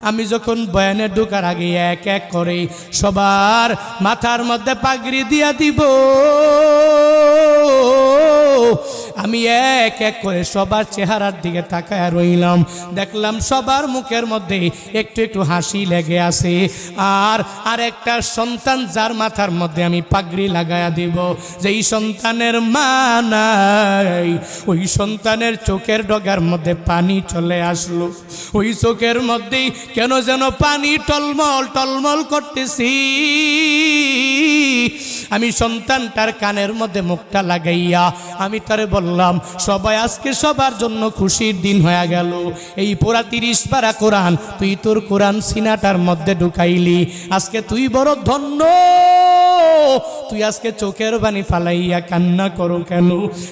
আমি যখন বয়ানে ঢোকার আগে এক এক করে সবার মাথার মধ্যে পাগড়ি দিয়া দিব। আমি এক এক করে সবার চেহারার দিকে তাকায় রইলাম, দেখলাম সবার মুখের মধ্যে একটু একটু হাসি লেগে আছে। আর একটা সন্তান যার মাথার মধ্যে আমি পাগড়ি লাগায়া দিব, যেই সন্তানের মা নাই, ওই সন্তানের চোখের ডগার মধ্যে পানি চলে আসলো। ওই চোখের মধ্যেই কেন যেন পানি টলমল টলমল করতেছি। আমি সন্তানটার কানের মধ্যে মুখটা লাগাইয়া আমি তারে বললাম, সবাই আজকে সবার জন্য খুশির দিন হয়ে গেল। এই পুরা 30 পারা কোরআন তুই তোর কোরআন সিনাটার মধ্যে ঢুকাইলি, আজকে তুই বড় ধন্য। তুই আজকে চোখের পানি ফালাইয়া কান্না করো কেন?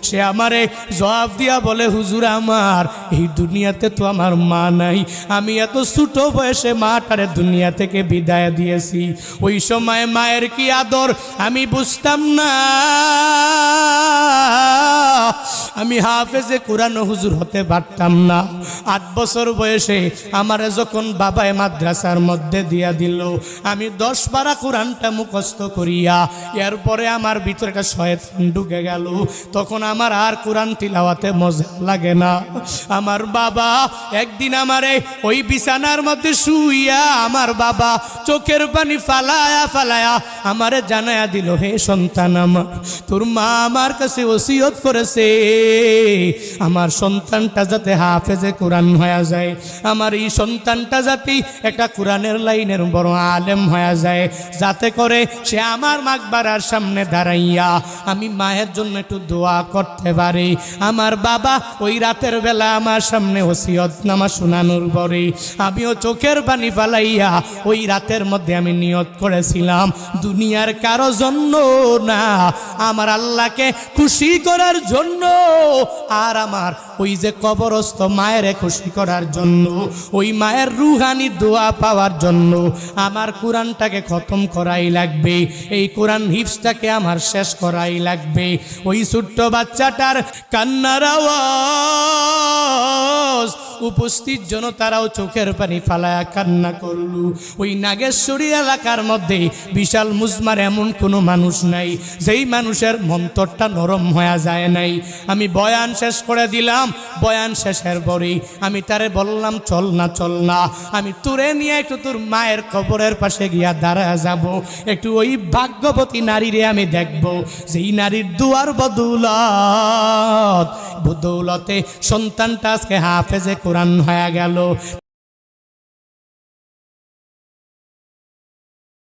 সে আমারে জবাব দিয়া বলে, হুজুর আমার এই দুনিয়াতে তো আমার মা নাই, আমি এত ছোট বয়সে মাটারে দুনিয়া থেকে বিদায় দিয়েছি। ওই সময় মায়ের কি আদর আমি বুঝতাম না। আমি হাফেজে কোরআন হুজুর হতে পারতাম না। 8 বছর বয়সে আমারে যখন বাবায় মাদ্রাসার মধ্যে দিয়া দিল, আমি 10 পারা কোরআনটা মুখস্থ করিয়া এরপরে আমার ভিতরে একটা শয়তান ঢুকে গেল। তখন আমার আর কোরআন তিলাওয়াতে মজা লাগে না। আমার বাবা একদিন আমারে ওই বিছানার মধ্যে শুইয়া আমার বাবা চোখের পানি ফালায়া ফালায়া আমারে জানায়া দিল, হে সন্তান আমার, তোর মা আমার কাছে ওসিয়ত করেছে আমার সন্তানটা যাতে হাফেজে কোরআন হয়ে যায়, আমার এই সন্তানটা যাতে একটা কোরআনের লাইনের বড় আলেম হয়ে যায়, যাতে করে সে আমার মাকবারার সামনে দাঁড়াইয়া আমি মায়ের জন্য একটু দোয়া করতে পারি। আমার বাবা ওই রাতের বেলা আমার সামনে ওসিয়তনামা শোনানোর পরে আমিও চোখের পানি ফালাইয়া ওই রাতের মধ্যে আমি নিয়ত করেছিলাম, দুনিয়ার কারো জন্য না, আমার আল্লাহকে খুশি করার জন্য, আর আমার ওই যে কবরস্থ মায়ের খুশি করার জন্য, ওই মায়ের রুহানি দোয়া পাওয়ার জন্য আমার কোরআনটাকে খতম করাই লাগবে, এই কোরআন হিফজটাকে আমার শেষ করাই লাগবে। ওই ছোট্ট বাচ্চাটার কান্নার আওয়াজ উপস্থিত জনতারাও চোখের পানি ফালায়া কান্না করল। ওই নাগেশ্বরী এলাকার মধ্যে বিশাল মুজমার এমন কোনো মানুষ নাই যেই মানুষের মন্তরটা নরম হয়ে যায় নাই। আমি বয়ান শেষ করে দিলাম। বয়ান শেষের পরেই আমি তারে বললাম, চল না, আমি তোরে নিয়ে একটু তোর মায়ের কবরের পাশে গিয়া দাঁড়ায় যাব, একটু ওই ভাগ্যবতী নারীরে আমি দেখব, যেই নারীর দুয়ার বদৌলতে সন্তানটা আজকে হাফেজে কোরআন হয়ে গেল।